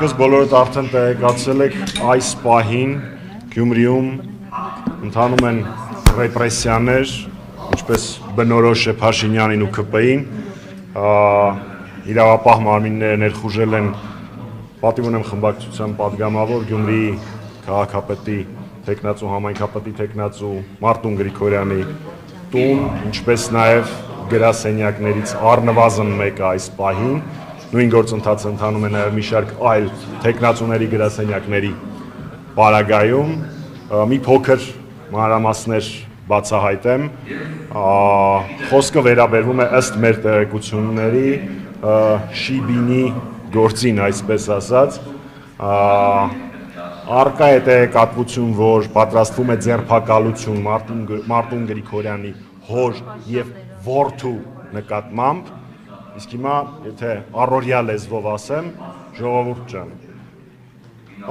Ինչպես բոլորդ արդեն տեղեկացել եք, այս պահին Գյումրիում ընթանում են ռեպրեսիաներ, ինչպես բնորոշ է Փաշինյանին ու ՔՊ-ին, իրավապահ մարմինները ներխուժել են պատիվ ունեմ խմբակցության падգամավոր Գյումրիի քաղաքապետի թեկնածու համայնքապետի թեկնածու Մարտուն Գրիգորյանի տուն, ինչպես նաև գրասենյակներից առնվազն մեկը այս պահին, նույն գործընթացը ընթանում է նաև մի շարք այլ թեկնածուների գրասենյակների պարագայում, մի փոքր մանրամասներ բացահայտեմ, խոսքը վերաբերվում է ըստ մեր տեղեկությունների Շիբինի գործին, այսպես ասած, առկա է տեղեկատվություն, որ պատրաստվում է ձերբակալություն Մարտուն Գրիգորյանի հոր և որդու նկատմամբ, իսկ հիմա, եթե առօրյա լեզվով ասեմ, ժողովուրդ ջան,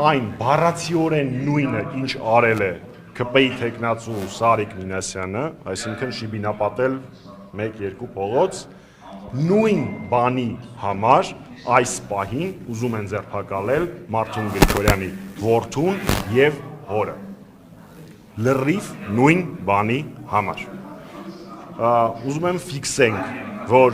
այն բառացիորեն նույնը, ինչ արել է ՔՊ-ի թեկնածու Սարիկ Մինասյանը, այսինքն շիբինապատել 1-2 փողոց, նույն բանի համար այս պահին ուզում են ձերբակալել Մարտուն Գրիգորյանի որդուն և հորը, լրիվ նույն բանի համար։ Ուզում եմ ֆիքսենք, որ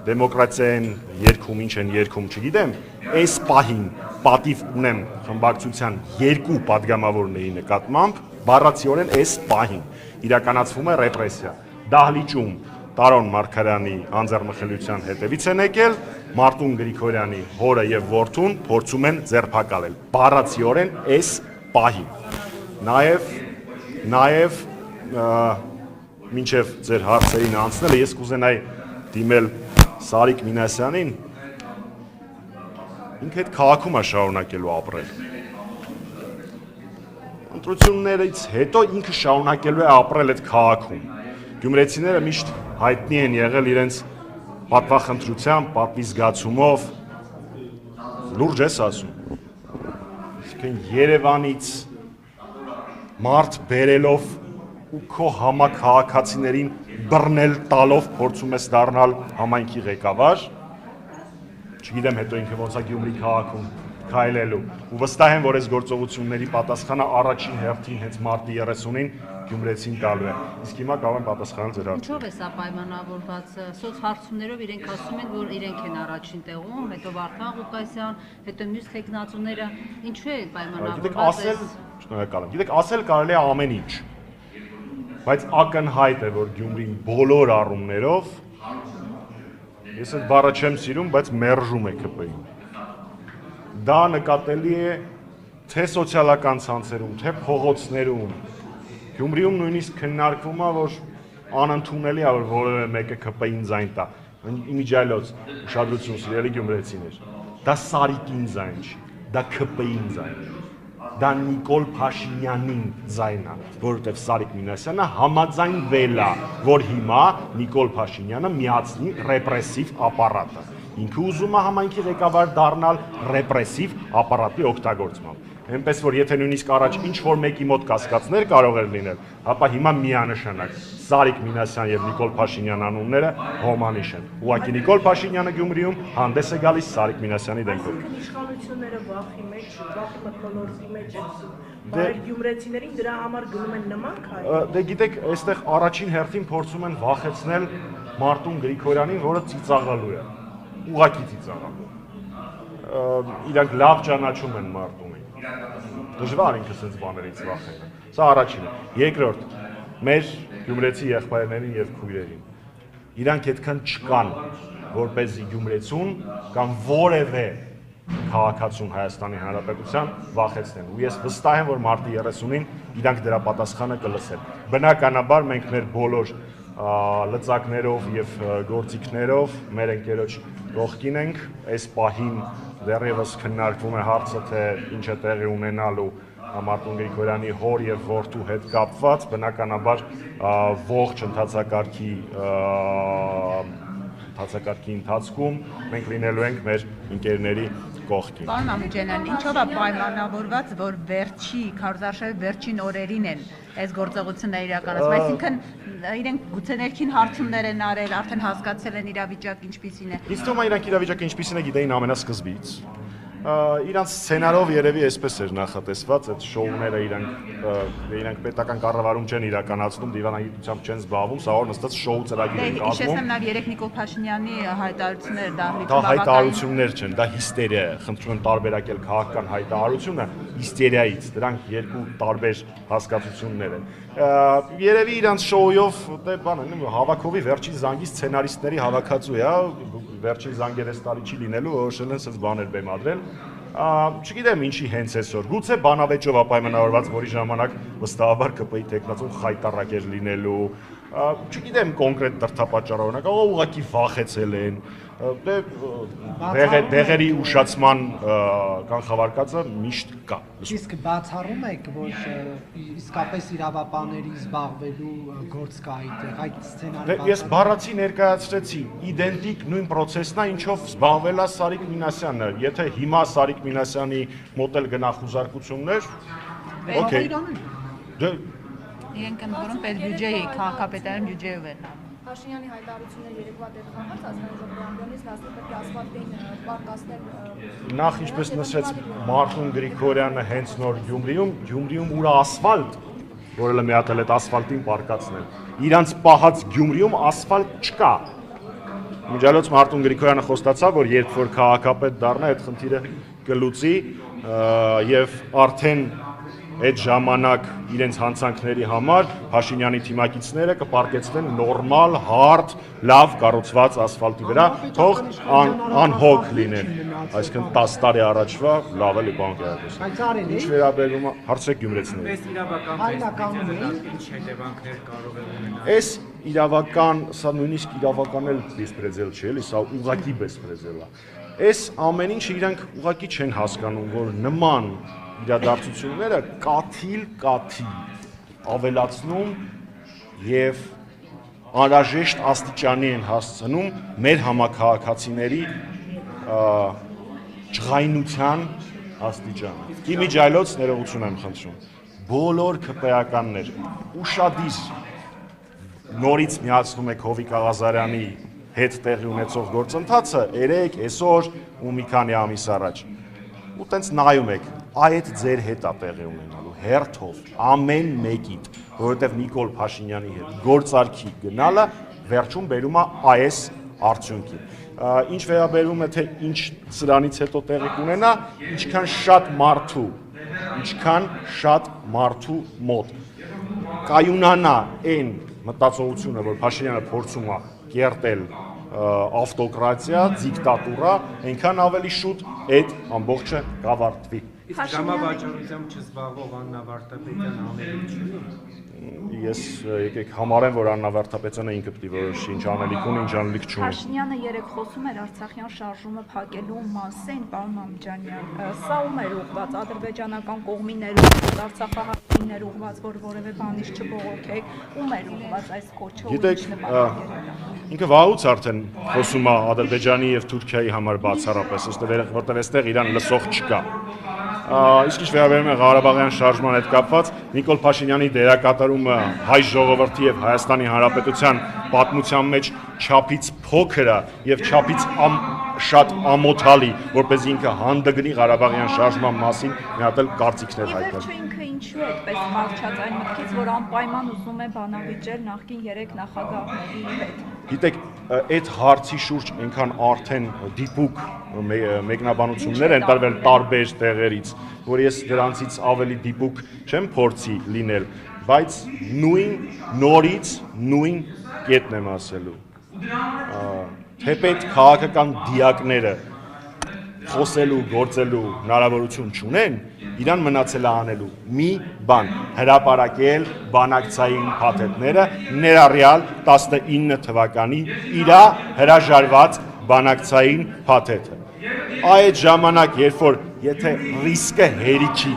դեմոկրատիային երգում ինչ են երգում, չգիտեմ, այս պահին պատիվ ունեմ խմբակցության 2 падգամավորների նկատմամբ, բառացիորեն այս պահին իրականացվում է ռեպրեսիա։ Դահլիճում Տարոն Մարգարյանի անձեռնմխելիության հետևից են եկել, Մարտուն Գրիգորյանի հորը և որդուն փորձում են ձերբակալել։ Բառացիորեն այս պահին։ Նաև մինչև ձեր հարցերին անցնելը ես կուզենայի դիմել Սարիկ Մինասյանին, ինքը այդ քաղաքում է շարունակելու ապրել։ Ընտրություններից հետո ինքը շարունակելու է ապրել այդ քաղաքում։ Գյումրեցիները միշտ հայտնի են եղել իրենց պատվախնդրությամբ, պատվի զգացումով, լուրջ ես ասում։ Այսինքն Երևանից մարդ բերելով ու քո համաքաղաքացիներին բռնել տալով փորձում ես դառնալ համայնքի ղեկավար, չգիտեմ հետո ինքը ոնց է Գյումրի քաղաքում քայլելու, ու վստահ եմ, որ այս գործողությունների պատասխանը առաջին հերթին հենց մարտի 30-ին գյումրեցին տալու է։ Իսկ հիմա կարող եմ պատասխանել ձեր հարցին։ Ինչով է սա պայմանավորված։ Սոցհարցումներով իրենք ասում են, որ իրենք են առաջին տեղում, հետո Վարդան Ղուկասյան, հետո մյուս թեկնածուները, ինչու է պայմանավորված։ Շնորհակալ եմ։ Գիտեք, ասել կարելի է ամեն ինչ, բայց ակնհայտ է, որ Գյումրին բոլոր առումներով, ես այդ բառը չեմ սիրում, բայց մերժում է ՔՊ-ին։ Դա նկատելի է թե սոցիալական ցանցերում, թե փողոցներում։ Գյումրիում նույնիսկ քննարկվում է, որ անընդունելի է, որ որևէ մեկը ՔՊ-ին ձայն տա։ Իմիջիայլոց ուշադրություն սիրելի գյումրեցիներ։ Դա Սարիկին ձայն չի, դա ՔՊ-ին ձայն է։ Դա Նիկոլ Փաշինյանին ձայն է, որովհետև Սարիկ Մինասյանը համաձայնվել է, որ հիմա Նիկոլ Փաշինյանը միացնի ռեպրեսիվ ապարատը։ Ինքը ուզում է համայնքի ղեկավար դառնալ ռեպրեսիվ ապարատի օգտագործմամբ։ Այնպես որ եթե նույնիսկ առաջ ինչ-որ մեկի մոտ կասկածներ կարող էր լինել, ապա հիմա միանշանակ Սարիկ Մինասյան եւ Նիկոլ Փաշինյան անունները հոմանիշ են։ Ուղղակի Նիկոլ Փաշինյանը Գյումրիում հանդես է գալիս Սարիկ Մինասյանի դեմքով։ Իշխանությունները վախի մեջ, վախի մթնոլորտի մեջ են։ Բայց գյումրեցիներին դրա համար գնում են նման քայլ։ Դե գիտեք, այստեղ առաջին հերթին փորձում են վախեցնել Մարտուն Գրիգորյանին, որը ծիծաղալու է։ Ուղղակի ծիծաղալու։ Իրանք լավ ճանաչում են Մարտունին։ Դժվար ինքը sense բաներից վախենա։ Սա առաջինը։ Երկրորդ, մեր գյումրեցի եղբայրներին եւ քույրերին։ Իրանք այդքան չկան, որպեսզի գյումրեցուն կամ որևէ քաղաքացուն Հայաստանի Հանրապետության վախեցնեն։ Ու ես վստահ եմ, որ մարտի 30-ին իրանք դրա պատասխանը կլսեն։ Բնականաբար մենք մեր բոլոր լծակներով եւ գործիքներով մեր ընկերոջ կողքին ենք, այս պահին դեռևս քննարկվում է հարցը, թե ինչ է տեղի ունենալու Մարտուն Գրիգորյանի հոր եւ որդու հետ կապված, բնականաբար ողջ ընթացակարգի ընթացքում մենք լինելու ենք մեր ընկերների կողքին։ Պարոն Ամիջանյան, ինչով է պայմանավորված, որ վերջի քարոզարշավի վերջին օրերին են այս գործողությունները իրականացվում, այսինքն իրենք գուցե ներքին հարցումներ են արել, արդեն հասկացել են իրավիճակը ինչպիսին է։ Իսկ թվում է իրանք իրավիճակը ինչպիսին է գիտեին ամենասկզբից։ իրանց սցենարով երևի այսպես էր նախատեսված, այդ շոուները իրանք պետական կառավարում չեն իրականացնում, դիվանագիտությամբ չեն զբաղվում, սա որ նստած շոու ծրագիր են կազմում։ Հիշեցեմ նաև երեք Նիկոլ Փաշինյանի հայտարարությունները դա հայտարարություններ չեն, դա հիստերիա է, խնդրում եմ տարբերակել քաղաքական հայտարարությունը հիստերիայից, դրանք երկու տարբեր հասկացություններ են։ Երևի իրանց շոուով հավաքովի վերջին զանգի սցենարիստների հավաքածու է, վերջին զանգերը տարի չի լինելու, որոշել են սենց բաներ բեմադրել։ Չգիտեմ ինչի հենց այսօր, գուցե բանավեճով պայմանավորված, որի ժամանակ վստահաբար ԿՊ-ի տեխնացում խայտառակ էր լինելու, չգիտեմ կոնկրետ դրդապատճառը, ուղղակի վախեցել են, դեղերի ուշացման կանխավարկածը միշտ կա։ Իսկ բացառում եք, որ իսկապես իրավապահների զբաղվելու գործ կա այդ սցենարը։ Ես բառացի ներկայացրեցի, իդենտիկ նույն պրոցեսն է, ինչով զբաղվել է Սարիկ Մինասյանը։ Եթե հիմա Սարիկ Մինասյանի մոտ էլ գնա խուզարկություններ, օքեյ։ Իրենք ընդորում պետբյուջեի, քաղաքապետարան բյուջեով են անում։ Փաշինյանի հայտարարությունները երեկվա դեպքամաց ազգային ժողովրդից նասի պետք է ասֆալտին պարկասնել։ Նախ ինչպես նշեց Մարտուն Գրիգորյանը հենց նոր Գյումրիում ուր ասֆալտ, որը մի հատ էլ այդ ասֆալտին պարկացնել։ Իրանց պահած Գյումրիում ասֆալտ չկա։ Միջալոց Մարտուն Գրիգորյանը խոստացավ, որ երբ որ քաղաքապետ դառնա, այդ խնդիրը կլուծի եւ արդեն այդ ժամանակ իրենց հանցանքների համար Փաշինյանի թիմակիցները կպարկեցնեն նորմալ, հարթ, լավ կառուցված ասֆալտի վրա, թող անհոգ լինեն։ Այսինքն 10 տարի առաջվա լավ էլի բան կայացել։ Ինչ վերաբերում է հարցրեք գյումրեցիներին։ Այս իրավական ինչ հետևանքներ կարող է ունենալ։ Այս իրավական, սա նույնիսկ իրավական էլ բեսպրեդել չէ, էլի, սա ուղղակի բեսպրեդել է։ Այս ամեն ինչը իրանք ուղղակի չեն հասկանում, որ նման իրադարձությունները կաթիլ ավելացնում եւ անհրաժեշտ աստիճանի են հասցնում մեր համակարգացիների ջղայնության աստիճանը։ Իմիջայլոց ներողություն եմ խնդրում։ Բոլոր ԿՊ-ականներ ուշադիր նորից միացնում եք Հովիկ Աղազարյանի հետ տեղի ունեցող գործընթացը երեք, այսօր ու մի քանի ամիս առաջ։ Ու տենց նայում եք, այդ ձեր հետ է տեղի ունենալու հերթով ամեն մեկին, որովհետև Նիկոլ Փաշինյանի հետ գործարքի գնալը վերջում բերում է այս արդյունքի։ Ինչ վերաբերում է թե ինչ սրանից հետո տեղի կունենա, ինչքան շատ մարդու մոտ կայունանա այն մտածողությունը, որ Փաշինյանը փորձում է կերտել ավտոկրատիա, դիկտատուրա, այնքան ավելի շուտ այդ ամբողջը կավարտվի։ Իսկ ժամավաճառությամբ չզբաղվող Աննա Վարդապետյանը անելիք չունի։ Ես եկեք համարեմ, որ Աննա Վարդապետյանը ինքը պետք է որոշի ինչ անելիք ունի, ինչ անելիք չունի։ Փաշինյանը երեք խոսում էր Արցախյան շարժումը փակելու մասին, պարոն Մամջանյան։ Սա ում էր ուղղված, ադրբեջանական կողմին էր ուղղված, արցախահայերին էր ուղղված, որ որևէ բանից չբողոքեք, ում էր ուղղված այս կոչը։ Գիտեք, ինքը վաղուց արդեն խոսում է Ադրբեջանի եւ Թուրքիայի համար բացառապես, որտեղ այստեղ իրան լսող չկա։ Իսկ ինչ վերաբերում է Ղարաբաղյան շարժման հետ կապված, Նիկոլ Փաշինյանի դերակատարումը հայ ժողովրդի եւ Հայաստանի Հանրապետության պատմության մեջ չափից փոքր է եւ չափից շատ ամոթալի, որպես ինքը հանդգնի Ղարաբաղյան շարժման մասին մի հատ էլ կարծիքներ հայտնել։ Ինքը ինչու է այդպես վարչած այն մտքից, որ անպայման ուզում է բանավիճել նախկին 3 նախագահների հետ։ Գիտեք, այդ հարցի շուրջ այնքան արդեն դիպուկ մեկնաբանություններ են տարվել տարբեր տեղերից, որ ես դրանցից ավելի դիպուկ չեմ փորձի լինել, բայց նորից նույն կետն եմ ասելու։ Թեպետ քաղաքական դիակները խոսելու, գործելու հնարավորություն չունեն, իրան մնացել է անելու մի բան՝ հրապարակել բանակցային փաթեթները, ներառյալ 19 թվականի իր հրաժարված բանակցային փաթեթը։ Այդ ժամանակ, երբ որ եթե ռիսկը հերիքի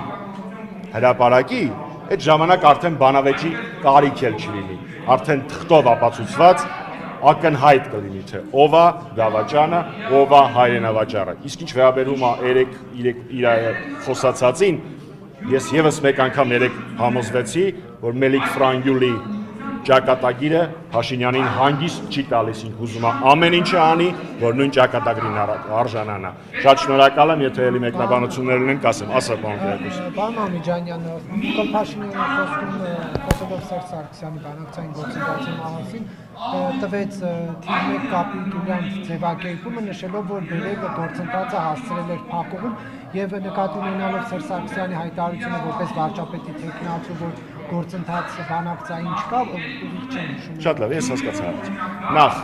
հրապարակի, այդ ժամանակ արդեն բանավեճի կարիք էլ չլինի, արդեն թղթով ապացուցված ակնհայտ կլինի, թե ով է դավաճանը, ով է հայրենավաճառը։ Իսկ ինչ վերաբերում է իր խոսացածին, ես եւս մեկ անգամ երեք համոզվեցի, որ Մելիք Ֆրանգյուլի ճակատագիրը Փաշինյանին հանգիստ չի տալիս, ինք ուզում է ամեն ինչը անի, որ նույն ճակատագրին արժանանա։ Շատ շնորհակալ եմ, եթե ելի մեկնաբանություններ ունեն, կասեմ, ասա պարոն Կիրակոսյան։ Պարոն Մամիջանյան, Նիկոլ Փաշինյանը խոսելով Սերժ Սարգսյանի բանակցային գործընթացի մասին տվեց թիվ 1 կապիտուլյանտ ձևակերպումը, նշելով, որ վերևը գործընթացը հասցրել էր փակուղում եւ նկատի ունենալով Սերժ Սարգսյանի հայտարարությունը որպես վարչապետի տեխնացու, որ գործընթացը բանակցային չկա, ուղիղ չեմ նշում։ Շատ լավ, ես հասկացա։ Նախ,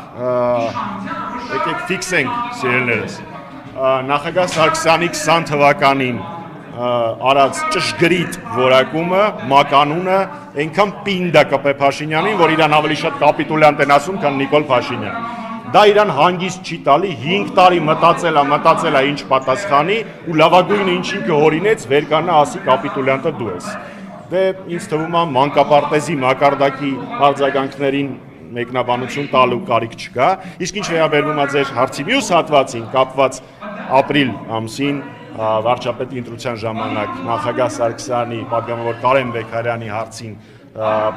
եկեք ֆիքսենք, սիրելիներս, նախագահ Սարգսյանի 20 թվականին արած ճշգրիտ որակումը, մականունը այնքան պինդ է կպե Փաշինյանին, որ իրան ավելի շատ կապիտուլյանտ են ասում, քան Նիկոլ Փաշինյան։ Դա իրան հանգիստ չի տալի, 5 տարի մտածել է ինչ պատասխանի ու լավագույնը ինչ ինքը հորինեց, վեր կանա ասի կապիտուլյանտը դու ես։ Դե ինձ թվում է մանկապարտեզի մակարդակի արձագանքներին մեկնաբանություն տալու կարիք չկա, իսկ ինչ վերաբերվում է ձեր հարցի մյուս հատվածին, կապված ապրիլ ամսին վարչապետի ընտրության ժամանակ նախագահ Սարգսյանի, պատգամավոր Կարեն Բեկարյանի հարցին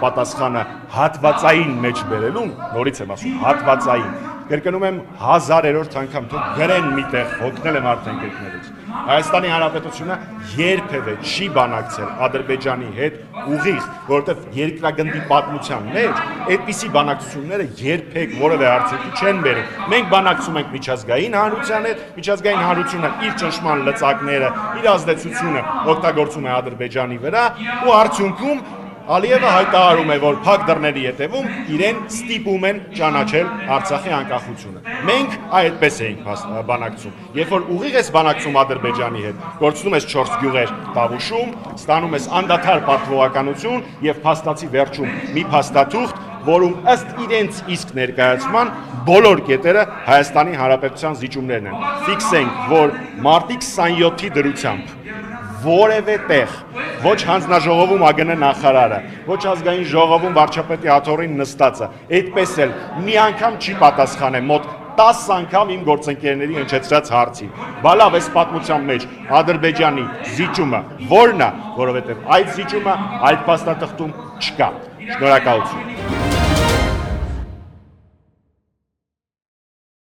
պատասխանը հատվածային մեջ բերելուն, նորից եմ ասում, հատվածային, կրկնում եմ 1000-րդ անգամ, թող գրեն միտեղ, հոգնել եմ արդեն կրկնելուց։ Հայաստանի Հանրապետությունը երբևէ չի բանակցել Ադրբեջանի հետ ուղիղ, որովհետև երկրագնդի պատմության մեջ այդպիսի բանակցությունները երբեք որևէ արդյունքի չեն բերում։ Մենք բանակցում ենք միջազգային հանրության հետ, միջազգային հանրությունը իր ճնշման լծակները, իր ազդեցությունը օգտագործում է Ադրբեջանի վրա ու արդյունքում Ալիևը հայտարարում է, որ փակ դռների ետևում իրեն ստիպում են ճանաչել Արցախի անկախությունը։ Մենք այդպես էինք բանակցում։ Երբ որ ուղիղ ես բանակցում Ադրբեջանի հետ, գործնում ես 4 գյուղեր Տավուշում, ստանում ես անդադար պարտվողականություն եւ փաստացի վերջում մի փաստաթուղթ, որում ըստ իրենց իսկ ներկայացման բոլոր կետերը Հայաստանի Հանրապետության զիջումներն են։ Ֆիքսենք, որ մարտի 27-ի դրությամբ որևէ տեղ ոչ հանձնաժողովում ԱԳՆ նախարարը, ոչ ազգային ժողովում վարչապետի աթոռին նստածը, այդպես էլ մի անգամ չի պատասխանել մոտ 10 անգամ իմ գործընկերների հնչեցրած հարցի։ Բալավ էս պատմության մեջ Ադրբեջանի զիջումը որն է, որովհետև այդ զիջումը այդ փաստաթղթում չկա։ Շնորհակալություն։